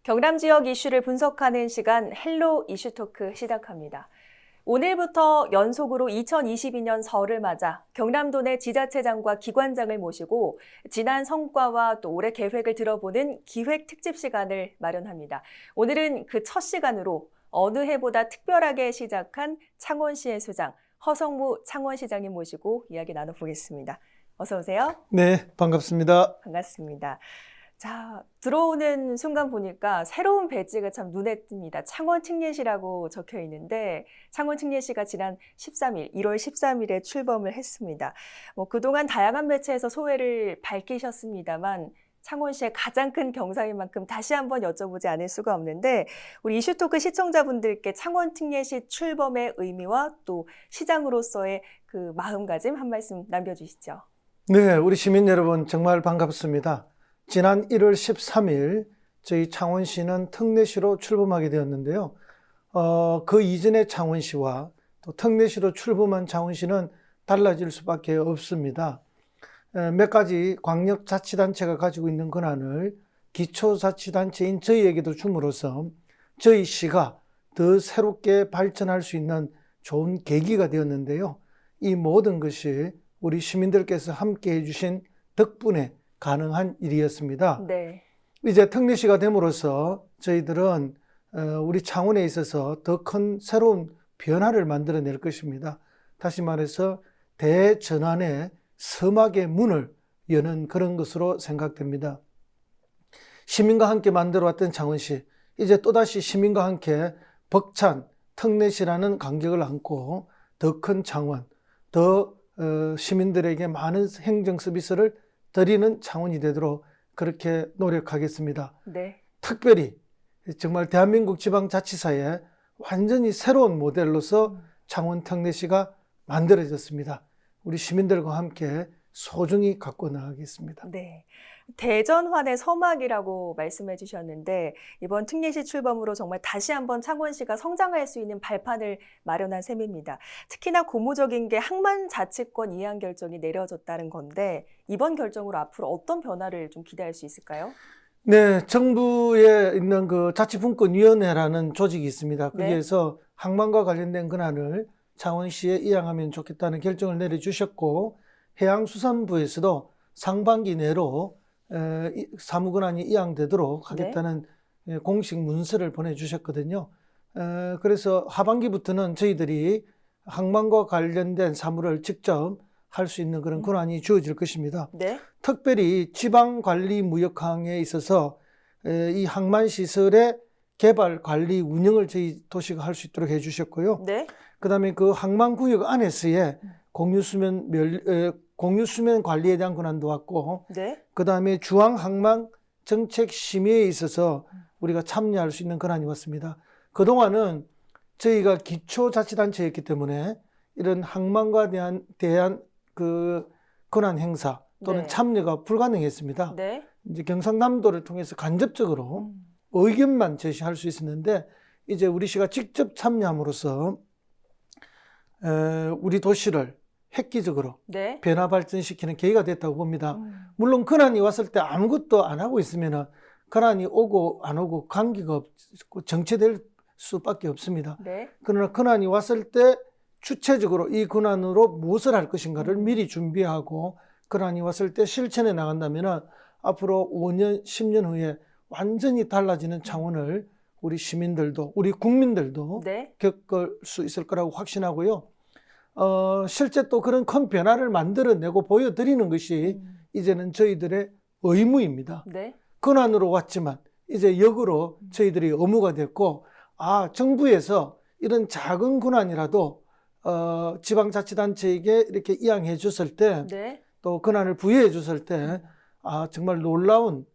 경남 지역 이슈를 분석하는 시간 헬로 이슈토크 시작합니다. 오늘부터 연속으로 2022년 설을 맞아 경남도 내 지자체장과 기관장을 모시고 지난 성과와 또 올해 계획을 들어보는 기획 특집 시간을 마련합니다. 오늘은 그 첫 시간으로 어느 해보다 특별하게 시작한 창원시의 수장 허성무 창원시장님 모시고 이야기 나눠보겠습니다. 어서 오세요. 네, 반갑습니다. 반갑습니다. 자, 들어오는 순간 보니까 새로운 배지가 참 눈에 띕니다. 창원 특례시라고 적혀 있는데 창원 특례시가 지난 1월 13일에 출범을 했습니다. 그동안 다양한 매체에서 소회를 밝히셨습니다만 창원시의 가장 큰 경사인 만큼 다시 한번 여쭤보지 않을 수가 없는데 우리 이슈토크 시청자분들께 창원 특례시 출범의 의미와 또 시장으로서의 그 마음가짐 한 말씀 남겨주시죠. 네, 우리 시민 여러분 정말 반갑습니다. 지난 1월 13일 저희 창원시는 특례시로 출범하게 되었는데요. 그 이전의 창원시와 또 특례시로 출범한 창원시는 달라질 수밖에 없습니다. 몇 가지 광역자치단체가 가지고 있는 권한을 기초자치단체인 저희에게도 줌으로써 저희 시가 더 새롭게 발전할 수 있는 좋은 계기가 되었는데요. 이 모든 것이 우리 시민들께서 함께 해주신 덕분에 가능한 일이었습니다. 네. 이제 특례시가 됨으로써 저희들은 우리 창원에 있어서 더 큰 새로운 변화를 만들어낼 것입니다. 다시 말해서 대전환의 서막의 문을 여는 그런 것으로 생각됩니다. 시민과 함께 만들어왔던 창원시, 이제 또다시 시민과 함께 벅찬 특례시라는 간격을 안고 더 큰 창원, 더 시민들에게 많은 행정 서비스를 드리는 창원이 되도록 그렇게 노력하겠습니다. 네. 특별히 정말 대한민국 지방자치사에 완전히 새로운 모델로서 창원 특례시가 만들어졌습니다. 우리 시민들과 함께 소중히 갖고 나가겠습니다. 네. 대전환의 서막이라고 말씀해 주셨는데 이번 특례시 출범으로 정말 다시 한번 창원시가 성장할 수 있는 발판을 마련한 셈입니다. 특히나 고무적인 게 항만자치권 이양 결정이 내려졌다는 건데 이번 결정으로 앞으로 어떤 변화를 좀 기대할 수 있을까요? 네, 정부에 있는 그 자치분권위원회라는 조직이 있습니다. 네. 거기에서 항만과 관련된 권한을 창원시에 이양하면 좋겠다는 결정을 내려주셨고 해양수산부에서도 상반기 내로 사무권한이 이양되도록 하겠다는 공식 문서를 보내주셨거든요. 그래서 하반기부터는 저희들이 항만과 관련된 사무를 직접 할 수 있는 그런 권한이 주어질 것입니다. 네. 특별히 지방관리무역항에 있어서 이 항만시설의 개발, 관리, 운영을 저희 도시가 할 수 있도록 해주셨고요. 네. 그다음에 그 항만구역 안에서의 공유수면 관리에 대한 권한도 왔고, 네. 그다음에 중앙항만 정책 심의에 있어서 우리가 참여할 수 있는 권한이 왔습니다. 그동안은 저희가 기초자치단체였기 때문에 이런 항만과 대한 그 권한 행사 또는 네. 참여가 불가능했습니다. 네. 이제 경상남도를 통해서 간접적으로 의견만 제시할 수 있었는데 이제 우리 시가 직접 참여함으로써 우리 도시를 획기적으로 네. 변화 발전시키는 계기가 됐다고 봅니다. 물론 권한이 왔을 때 아무것도 안 하고 있으면 권한이 오고 안 오고 관계가 없고 정체될 수밖에 없습니다. 네. 그러나 권한이 왔을 때 주체적으로 이 권한으로 무엇을 할 것인가를 미리 준비하고 권한이 왔을 때 실천해 나간다면 앞으로 5년, 10년 후에 완전히 달라지는 창원을 우리 시민들도 우리 국민들도 네. 겪을 수 있을 거라고 확신하고요. 실제 또 그런 큰 변화를 만들어내고 보여드리는 것이 이제는 저희들의 의무입니다. 네. 권한으로 왔지만 이제 역으로 저희들이 의무가 됐고, 정부에서 이런 작은 권한이라도 지방자치단체에게 이렇게 이양해 줬을 때, 네. 또 권한을 부여해 줬을 때, 정말 놀라운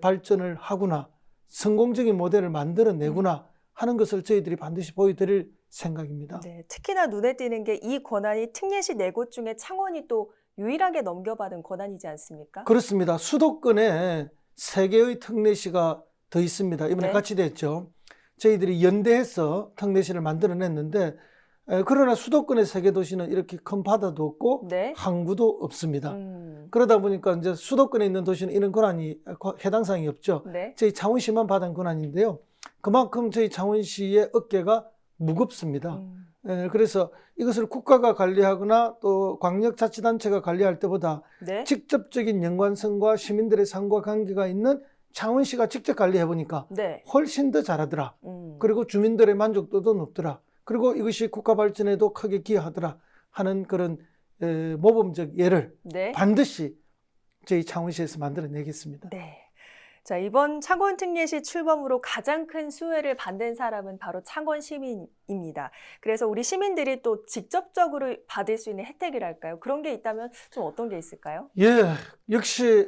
발전을 하구나, 성공적인 모델을 만들어내구나 하는 것을 저희들이 반드시 보여드릴 생각입니다. 네. 특히나 눈에 띄는 게 이 권한이 특례시 4곳 중에 창원이 또 유일하게 넘겨받은 권한이지 않습니까? 그렇습니다. 수도권에 3개의 특례시가 더 있습니다. 이번에 네. 같이 됐죠. 저희들이 연대해서 특례시를 만들어냈는데 그러나 수도권의 세 개 도시는 이렇게 큰 바다도 없고 네. 항구도 없습니다. 그러다 보니까 이제 수도권에 있는 도시는 이런 권한이 해당 사항이 없죠. 네. 저희 창원시만 받은 권한인데요. 그만큼 저희 창원시의 어깨가 무겁습니다. 그래서 이것을 국가가 관리하거나 또 광역자치단체가 관리할 때보다 네. 직접적인 연관성과 시민들의 삶과 관계가 있는 창원시가 직접 관리해 보니까 네. 훨씬 더 잘하더라. 그리고 주민들의 만족도도 높더라. 그리고 이것이 국가 발전에도 크게 기여하더라 하는 그런 모범적 예를 네. 반드시 저희 창원시에서 만들어내겠습니다. 네. 자, 이번 창원특례시 출범으로 가장 큰 수혜를 받는 사람은 바로 창원 시민입니다. 그래서 우리 시민들이 또 직접적으로 받을 수 있는 혜택이랄까요? 그런 게 있다면 좀 어떤 게 있을까요? 예, 역시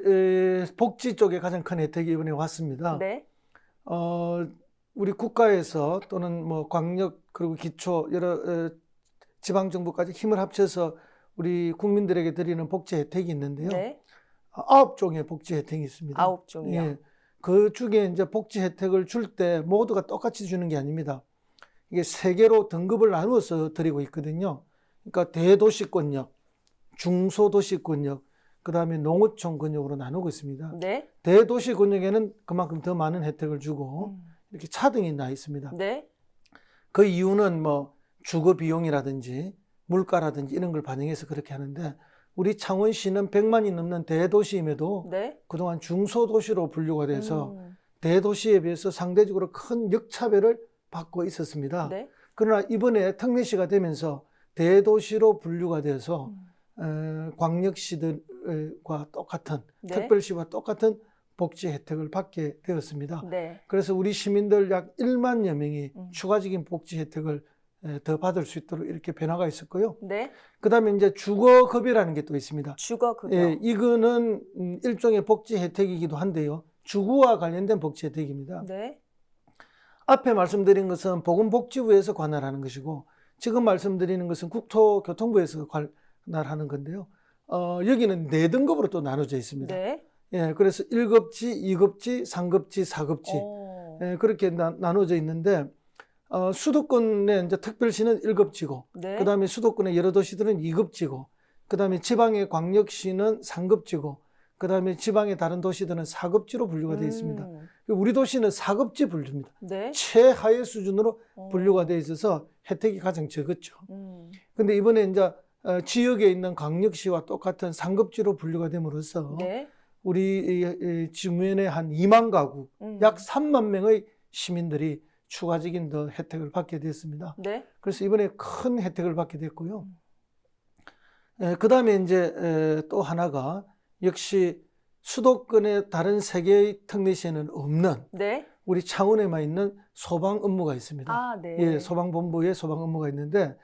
복지 쪽에 가장 큰 혜택이 이번에 왔습니다. 네. 우리 국가에서 또는 뭐 광역 그리고 기초 여러 지방 정부까지 힘을 합쳐서 우리 국민들에게 드리는 복지 혜택이 있는데요. 네. 9종의 복지 혜택이 있습니다. 9종이요. 예, 그 중에 이제 복지 혜택을 줄 때 모두가 똑같이 주는 게 아닙니다. 이게 3개로 등급을 나누어서 드리고 있거든요. 그러니까 대도시권역, 중소도시권역, 그 다음에 농어촌 권역으로 나누고 있습니다. 네. 대도시 권역에는 그만큼 더 많은 혜택을 주고 이렇게 차등이 나 있습니다. 네. 그 이유는 뭐 주거 비용이라든지 물가라든지 이런 걸 반영해서 그렇게 하는데 우리 창원시는 100만이 넘는 대도시임에도 네. 그동안 중소도시로 분류가 돼서 대도시에 비해서 상대적으로 큰 역차별을 받고 있었습니다. 네. 그러나 이번에 특례시가 되면서 대도시로 분류가 돼서 광역시들과 똑같은 네. 특별시와 똑같은 복지 혜택을 받게 되었습니다. 네. 그래서 우리 시민들 약 1만여 명이 추가적인 복지 혜택을 더 받을 수 있도록 이렇게 변화가 있었고요. 네. 그다음에 이제 주거급여라는 게 또 있습니다. 주거급여. 예, 이거는 일종의 복지 혜택이기도 한데요. 주거와 관련된 복지 혜택입니다. 네. 앞에 말씀드린 것은 보건복지부에서 관할하는 것이고 지금 말씀드리는 것은 국토교통부에서 관할하는 건데요. 여기는 4등급으로 또 나눠져 있습니다. 네. 예, 그래서 1급지, 2급지, 3급지, 4급지 예, 그렇게 나눠져 있는데 수도권의 이제 특별시는 1급지고 네. 그다음에 수도권의 여러 도시들은 2급지고 그다음에 지방의 광역시는 3급지고 그다음에 지방의 다른 도시들은 4급지로 분류가 되어 있습니다. 우리 도시는 4급지 분류입니다. 네. 최하의 수준으로 분류가 되어 있어서 혜택이 가장 적었죠. 근데 이번에 이제 지역에 있는 광역시와 똑같은 3급지로 분류가 됨으로써 네. 우리 주변에 한 2만 가구, 약 3만 명의 시민들이 추가적인 더 혜택을 받게 됐습니다. 네. 그래서 이번에 큰 혜택을 받게 됐고요. 그 다음에 이제 또 하나가 역시 수도권의 다른 세 개의 특례시에는 없는 네. 우리 창원에만 있는 소방 업무가 있습니다. 아, 네. 예, 소방본부에 소방 업무가 있는데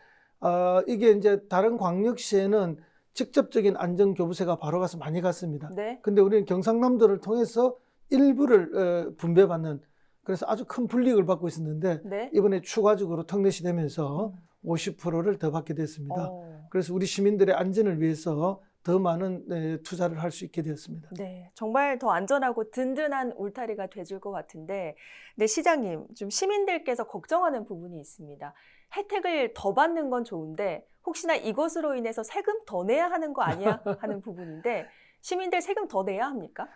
이게 이제 다른 광역시에는 직접적인 안전교부세가 바로 가서 많이 갔습니다. 네. 근데 우리는 경상남도를 통해서 일부를 분배받는 그래서 아주 큰 불이익을 받고 있었는데 네. 이번에 추가적으로 특례시 되면서 50%를 더 받게 됐습니다. 그래서 우리 시민들의 안전을 위해서 더 많은 투자를 할 수 있게 되었습니다. 네, 정말 더 안전하고 든든한 울타리가 돼줄 것 같은데, 네, 시장님, 좀 시민들께서 걱정하는 부분이 있습니다. 혜택을 더 받는 건 좋은데 혹시나 이것으로 인해서 세금 더 내야 하는 거 아니야 하는 부분인데 시민들 세금 더 내야 합니까?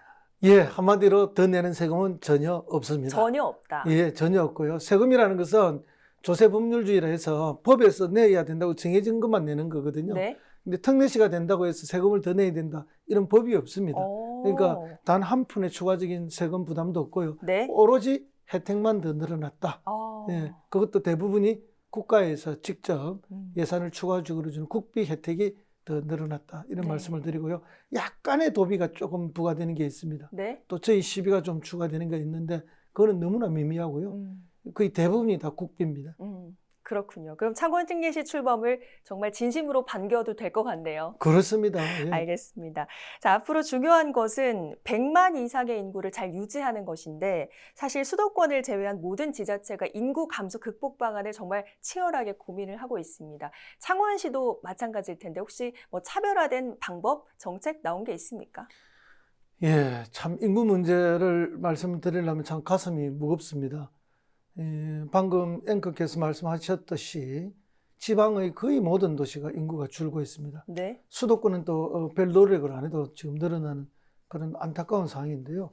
예, 한마디로 더 내는 세금은 전혀 없습니다. 전혀 없다. 예, 전혀 없고요. 세금이라는 것은 조세법률주의라 해서 법에서 내야 된다고 정해진 것만 내는 거거든요. 네. 근데 특례시가 된다고 해서 세금을 더 내야 된다 이런 법이 없습니다. 그러니까 단 한 푼의 추가적인 세금 부담도 없고요. 네. 오로지 혜택만 더 늘어났다. 예, 그것도 대부분이 국가에서 직접 예산을 추가적으로 주는 국비 혜택이 더 늘어났다 이런 말씀을 드리고요. 약간의 도비가 조금 부과되는 게 있습니다. 네. 또 저희 시비가 좀 추가되는 게 있는데 그거는 너무나 미미하고요. 거의 대부분이 다 국비입니다. 그렇군요. 그럼 창원특례시 출범을 정말 진심으로 반겨도 될 것 같네요. 그렇습니다. 예. 알겠습니다. 자, 앞으로 중요한 것은 100만 이상의 인구를 잘 유지하는 것인데 사실 수도권을 제외한 모든 지자체가 인구 감소 극복 방안을 정말 치열하게 고민을 하고 있습니다. 창원시도 마찬가지일 텐데 혹시 뭐 차별화된 방법, 정책 나온 게 있습니까? 예, 참 인구 문제를 말씀드리려면 참 가슴이 무겁습니다. 방금 앵커께서 말씀하셨듯이 지방의 거의 모든 도시가 인구가 줄고 있습니다. 네. 수도권은 또 별 노력을 안 해도 지금 늘어나는 그런 안타까운 상황인데요.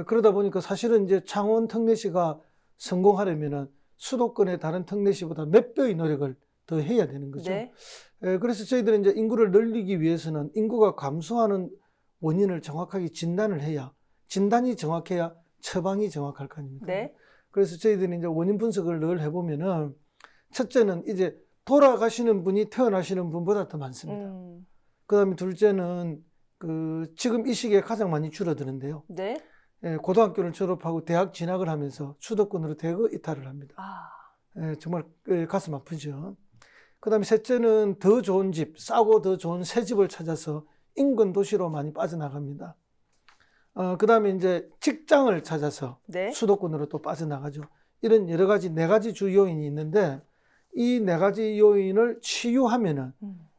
그러다 보니까 사실은 이제 창원 특례시가 성공하려면은 수도권의 다른 특례시보다 몇 배의 노력을 더 해야 되는 거죠. 네. 그래서 저희들은 이제 인구를 늘리기 위해서는 인구가 감소하는 원인을 정확하게 진단을 해야, 진단이 정확해야 처방이 정확할 거 아닙니까? 네. 그래서 저희들이 이제 원인 분석을 늘 해보면은 첫째는 이제 돌아가시는 분이 태어나시는 분보다 더 많습니다. 그다음에 둘째는 지금 이 시기에 가장 많이 줄어드는데요. 네. 고등학교를 졸업하고 대학 진학을 하면서 수도권으로 대거 이탈을 합니다. 정말 가슴 아프죠. 그다음에 셋째는 더 좋은 집, 싸고 더 좋은 새 집을 찾아서 인근 도시로 많이 빠져나갑니다. 그다음에 이제 직장을 찾아서 네. 수도권으로 또 빠져나가죠. 이런 여러 가지 네 가지 주 요인이 있는데 이 네 가지 요인을 치유하면은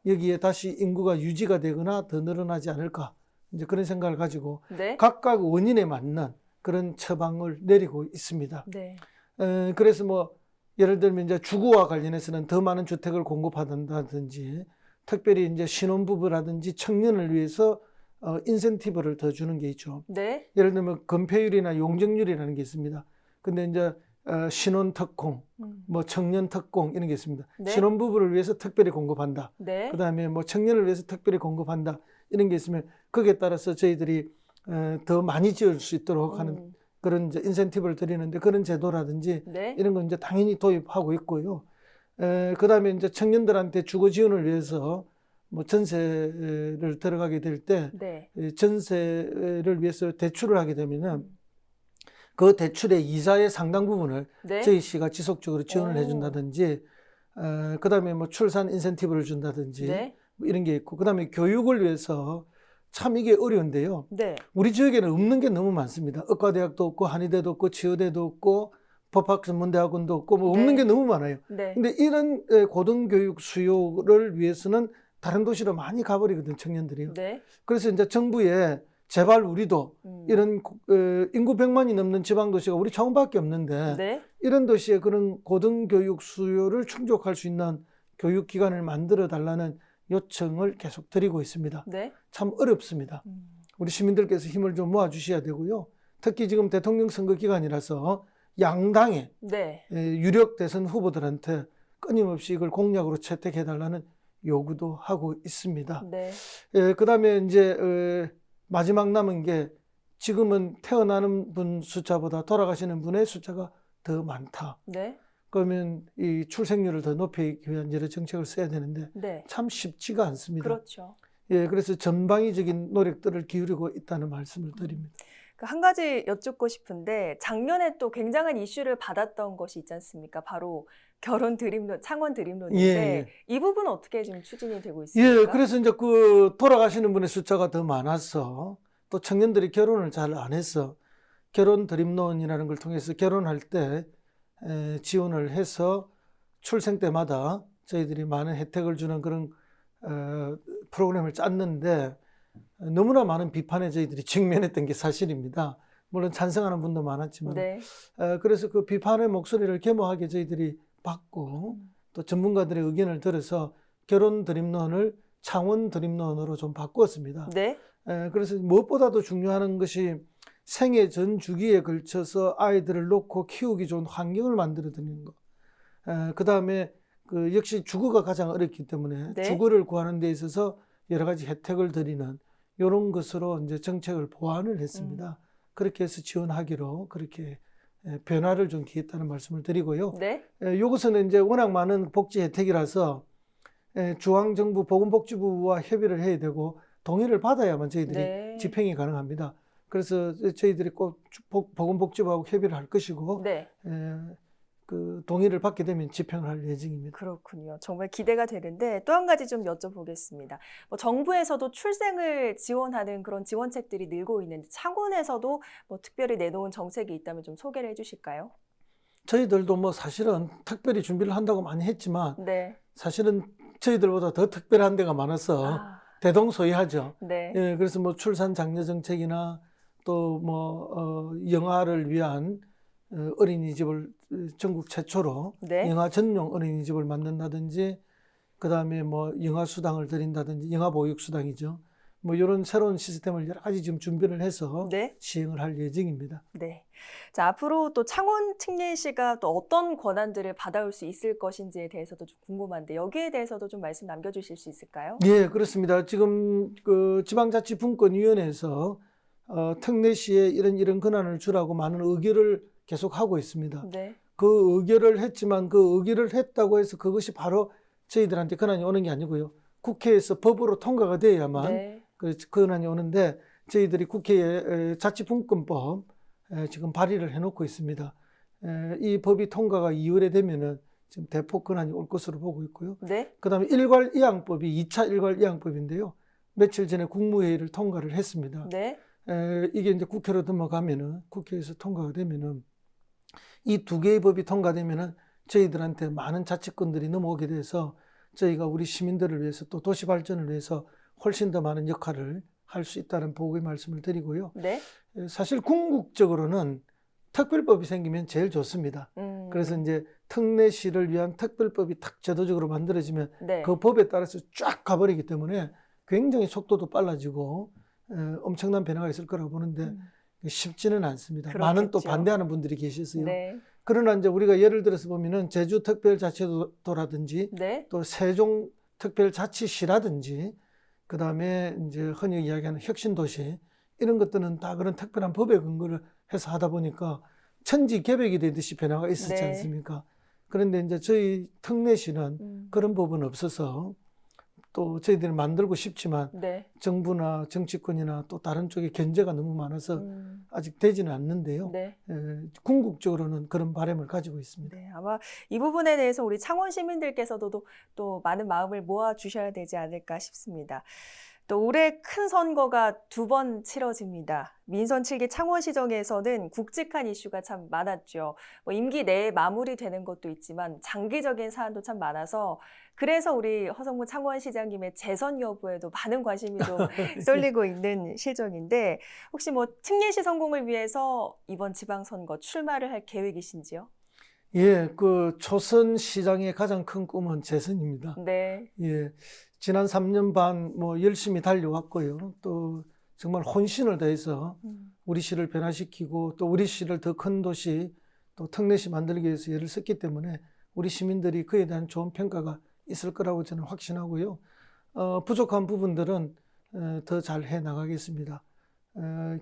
여기에 다시 인구가 유지가 되거나 더 늘어나지 않을까, 이제 그런 생각을 가지고 네. 각각 원인에 맞는 그런 처방을 내리고 있습니다. 네. 그래서 뭐 예를 들면 이제 주거와 관련해서는 더 많은 주택을 공급한다든지, 특별히 이제 신혼부부라든지 청년을 위해서 인센티브를 더 주는 게 있죠. 네. 예를 들면 건폐율이나 용적률이라는 게 있습니다. 근데 이제 신혼 특공, 뭐 청년 특공 이런 게 있습니다. 네. 신혼부부를 위해서 특별히 공급한다. 네. 그다음에 뭐 청년을 위해서 특별히 공급한다. 이런 게 있으면 거기에 따라서 저희들이 더 많이 지을 수 있도록 하는 그런 이제 인센티브를 드리는데, 그런 제도라든지 네. 이런 건 이제 당연히 도입하고 있고요. 그다음에 이제 청년들한테 주거 지원을 위해서 뭐 전세를 들어가게 될 때 네. 전세를 위해서 대출을 하게 되면은 그 대출의 이자의 상당 부분을 네. 저희 시가 지속적으로 지원을 오. 해준다든지, 그다음에 뭐 출산 인센티브를 준다든지 네. 뭐 이런 게 있고, 그다음에 교육을 위해서 참 이게 어려운데요. 네. 우리 지역에는 없는 게 너무 많습니다. 의과대학도 없고 한의대도 없고 치의대도 없고 법학전문대학원도 없고 뭐 없는 네. 게 너무 많아요. 네. 근데 이런 고등교육 수요를 위해서는 다른 도시로 많이 가버리거든, 청년들이요. 네. 그래서 이제 정부에 제발 우리도 이런 인구 100만이 넘는 지방도시가 우리 창원밖에 없는데 네. 이런 도시에 그런 고등교육 수요를 충족할 수 있는 교육기관을 만들어 달라는 요청을 계속 드리고 있습니다. 네. 참 어렵습니다. 우리 시민들께서 힘을 좀 모아주셔야 되고요. 특히 지금 대통령 선거 기간이라서 양당의 네. 유력 대선 후보들한테 끊임없이 이걸 공약으로 채택해달라는 요구도 하고 있습니다. 네. 그다음에 이제 마지막 남은 게, 지금은 태어나는 분 숫자보다 돌아가시는 분의 숫자가 더 많다. 네. 그러면 이 출생률을 더 높이기 위한 여러 정책을 써야 되는데 네. 참 쉽지가 않습니다. 그렇죠. 그래서 전방위적인 노력들을 기울이고 있다는 말씀을 드립니다. 한 가지 여쭙고 싶은데, 작년에 또 굉장한 이슈를 받았던 것이 있지 않습니까? 바로 결혼 드림론, 창원 드림론인데 이 부분은 어떻게 지금 추진이 되고 있습니까? 그래서 이제 돌아가시는 분의 숫자가 더 많아서, 또 청년들이 결혼을 잘 안 해서 결혼 드림론이라는 걸 통해서 결혼할 때 지원을 해서 출생 때마다 저희들이 많은 혜택을 주는 그런 프로그램을 짰는데, 너무나 많은 비판에 저희들이 직면했던 게 사실입니다. 물론 찬성하는 분도 많았지만, 네. 그래서 그 비판의 목소리를 겸허하게 저희들이 받고 또 전문가들의 의견을 들어서 결혼 드림론을 창원 드림론으로 좀 바꾸었습니다. 네. 그래서 무엇보다도 중요한 것이 생애 전 주기에 걸쳐서 아이들을 놓고 키우기 좋은 환경을 만들어 드리는 것. 그다음에 역시 주거가 가장 어렵기 때문에 네. 주거를 구하는 데 있어서 여러 가지 혜택을 드리는 이런 것으로 이제 정책을 보완을 했습니다. 그렇게 해서 지원하기로 그렇게 변화를 좀 기했다는 말씀을 드리고요. 네. 이것은 이제 워낙 많은 복지 혜택이라서 중앙정부 보건복지부와 협의를 해야 되고 동의를 받아야만 저희들이 네. 집행이 가능합니다. 그래서 저희들이 꼭 보건복지부하고 협의를 할 것이고, 네. 그 동의를 받게 되면 집행을 할 예정입니다. 그렇군요. 정말 기대가 되는데, 또 한 가지 좀 여쭤보겠습니다. 뭐 정부에서도 출생을 지원하는 그런 지원책들이 늘고 있는데, 창원에서도 뭐 특별히 내놓은 정책이 있다면 좀 소개를 해주실까요? 저희들도 뭐 사실은 특별히 준비를 한다고 많이 했지만 네. 사실은 저희들보다 더 특별한 데가 많아서 대동소이하죠. 네. 그래서 뭐 출산 장려 정책이나 또 뭐 영아를 위한 어린이집을 전국 최초로 네. 영아 전용 어린이집을 만든다든지, 그다음에 뭐 영아 수당을 드린다든지, 영아 보육 수당이죠. 뭐 이런 새로운 시스템을 여러 가지 지금 준비를 해서 네. 시행을 할 예정입니다. 네. 자, 앞으로 또 창원 특례시가 또 어떤 권한들을 받아올 수 있을 것인지에 대해서도 좀 궁금한데 여기에 대해서도 좀 말씀 남겨주실 수 있을까요? 예, 그렇습니다. 지금 그 지방자치분권위원회에서 특례시에 이런 권한을 주라고 많은 의결을 계속 하고 있습니다. 네. 그 의결을 했지만 그 의결을 했다고 해서 그것이 바로 저희들한테 권한이 오는 게 아니고요. 국회에서 법으로 통과가 돼야만 네. 그 권한이 오는데, 저희들이 국회에 자치분권법 지금 발의를 해놓고 있습니다. 이 법이 통과가 2월에 되면은 지금 대폭 권한이 올 것으로 보고 있고요. 네. 그다음에 일괄이양법이 2차 일괄이양법인데요. 며칠 전에 국무회의를 통과를 했습니다. 네. 이게 이제 국회로 넘어가면은, 국회에서 통과가 되면은, 이 두 개의 법이 통과되면은 저희들한테 많은 자치권들이 넘어오게 돼서 저희가 우리 시민들을 위해서 또 도시 발전을 위해서 훨씬 더 많은 역할을 할 수 있다는 보고의 말씀을 드리고요. 네. 사실 궁극적으로는 특별법이 생기면 제일 좋습니다. 그래서 이제 특례시를 위한 특별법이 딱 제도적으로 만들어지면 네. 그 법에 따라서 쫙 가버리기 때문에 굉장히 속도도 빨라지고 엄청난 변화가 있을 거라고 보는데 쉽지는 않습니다. 그렇겠죠. 많은 또 반대하는 분들이 계셔서요. 네. 그러나 이제 우리가 예를 들어서 보면은 제주특별자치도라든지 네. 또 세종특별자치시라든지, 그 다음에 이제 흔히 이야기하는 혁신도시, 이런 것들은 다 그런 특별한 법에 근거를 해서 하다 보니까 천지개벽이 되듯이 변화가 있었지 네. 않습니까? 그런데 이제 저희 특례시는 그런 법은 없어서, 또 저희들이 만들고 싶지만 네. 정부나 정치권이나 또 다른 쪽에 견제가 너무 많아서 아직 되지는 않는데요. 네. 궁극적으로는 그런 바람을 가지고 있습니다. 네, 아마 이 부분에 대해서 우리 창원 시민들께서도 또 많은 마음을 모아 주셔야 되지 않을까 싶습니다. 또 올해 큰 선거가 2번 치러집니다. 민선 7기 창원시정에서는 굵직한 이슈가 참 많았죠. 뭐 임기 내에 마무리되는 것도 있지만 장기적인 사안도 참 많아서, 그래서 우리 허성무 창원시장님의 재선 여부에도 많은 관심이 좀 쏠리고 있는 실정인데, 혹시 뭐 특례시 성공을 위해서 이번 지방선거 출마를 할 계획이신지요? 예, 그 초선 시장의 가장 큰 꿈은 재선입니다. 네. 예, 지난 3년 반 뭐 열심히 달려왔고요. 또 정말 혼신을 다해서 우리 시를 변화시키고 또 우리 시를 더 큰 도시, 또 특례시 만들기 위해서 애를 썼기 때문에 우리 시민들이 그에 대한 좋은 평가가 있을 거라고 저는 확신하고요. 부족한 부분들은 더 잘 해 나가겠습니다.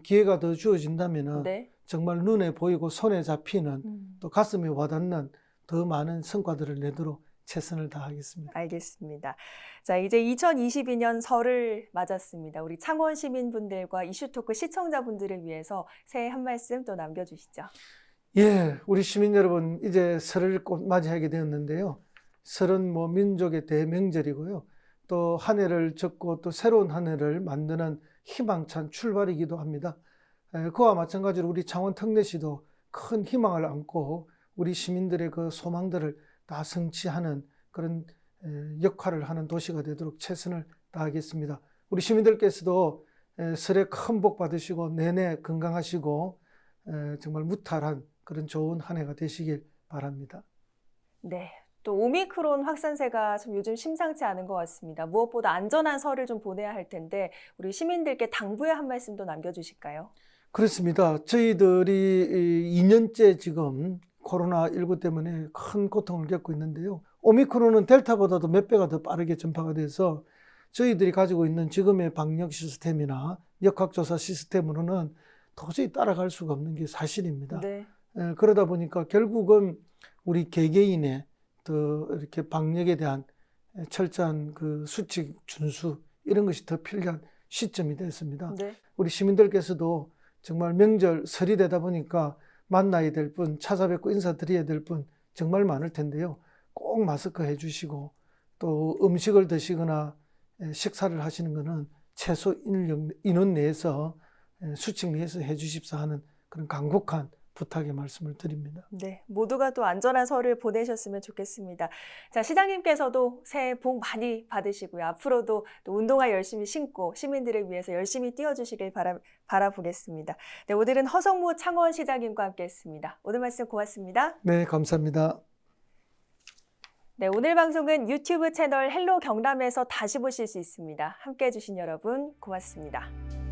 기회가 더 주어진다면은 네. 정말 눈에 보이고 손에 잡히는, 또 가슴에 와닿는 더 많은 성과들을 내도록 최선을 다하겠습니다. 알겠습니다. 자, 이제 2022년 설을 맞았습니다. 우리 창원 시민분들과 이슈토크 시청자분들을 위해서 새해 한 말씀 또 남겨주시죠. 예, 우리 시민 여러분, 이제 설을 곧 맞이하게 되었는데요. 설은 뭐 민족의 대명절이고요. 또 한 해를 접고 또 새로운 한 해를 만드는 희망찬 출발이기도 합니다. 그와 마찬가지로 우리 창원 특례시도 큰 희망을 안고 우리 시민들의 그 소망들을 다 성취하는 그런 역할을 하는 도시가 되도록 최선을 다하겠습니다. 우리 시민들께서도 설에 큰 복 받으시고 내내 건강하시고 정말 무탈한 그런 좋은 한 해가 되시길 바랍니다. 네. 또 오미크론 확산세가 좀 요즘 심상치 않은 것 같습니다. 무엇보다 안전한 설을 좀 보내야 할 텐데 우리 시민들께 당부의 한 말씀도 남겨주실까요? 그렇습니다. 저희들이 2년째 지금 코로나19 때문에 큰 고통을 겪고 있는데요. 오미크론은 델타보다도 몇 배가 더 빠르게 전파가 돼서 저희들이 가지고 있는 지금의 방역 시스템이나 역학조사 시스템으로는 도저히 따라갈 수가 없는 게 사실입니다. 네. 그러다 보니까 결국은 우리 개개인의 더 이렇게 방역에 대한 철저한 그 수칙 준수, 이런 것이 더 필요한 시점이 됐습니다. 네. 우리 시민들께서도 정말 명절 설이 되다 보니까 만나야 될 분, 찾아뵙고 인사드려야 될 분 정말 많을 텐데요. 꼭 마스크 해주시고, 또 음식을 드시거나 식사를 하시는 것은 최소 인원 내에서 수칙 내에서 해주십사 하는 그런 간곡한 부탁의 말씀을 드립니다. 네, 모두가 또 안전한 설을 보내셨으면 좋겠습니다. 자, 시장님께서도 새해 복 많이 받으시고요. 앞으로도 또 운동화 열심히 신고 시민들을 위해서 열심히 뛰어주시길 바라보겠습니다. 네, 오늘은 허성무 창원시장님과 함께했습니다. 오늘 말씀 고맙습니다. 네, 감사합니다. 네, 오늘 방송은 유튜브 채널 헬로 경남에서 다시 보실 수 있습니다. 함께해 주신 여러분 고맙습니다.